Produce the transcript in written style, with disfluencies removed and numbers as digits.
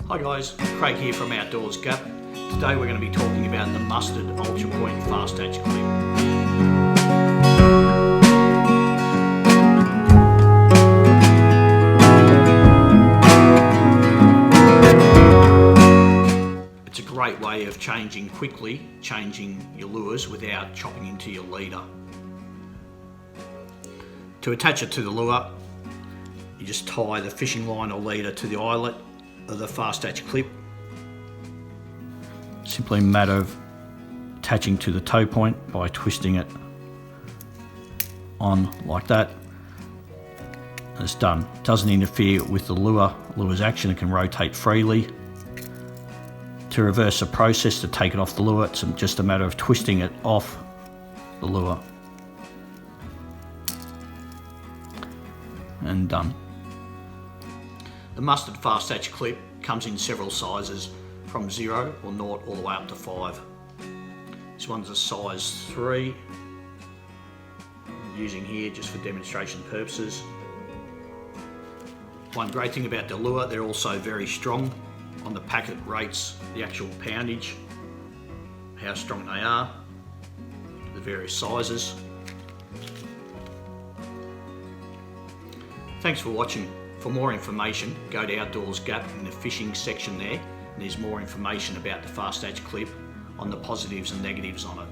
Hi guys, Craig here from Outdoors Gap. Today we're going to be talking about the Mustad Ultra Point Fastach clip. It's a great way of changing your lures without chopping into your leader. To attach it to the lure, you just tie the fishing line or leader to the eyelet of the Fastach clip. Simply a matter of attaching to the toe point by twisting it on like that. And it's done. It doesn't interfere with the lure's action. It can rotate freely. To reverse the process, to take it off the lure, it's just a matter of twisting it off the lure. And done. The Mustad Fastach clip comes in several sizes, from 0 or 0 all the way up to 5. This one's a size 3. I'm using here just for demonstration purposes. One great thing about the lure, they're also very strong. On the packet rates the actual poundage, how strong they are, the various sizes. Thanks for watching. For more information, go to Outdoors Gap in the fishing section there. There's more information about the Fastach clip on the positives and negatives on it.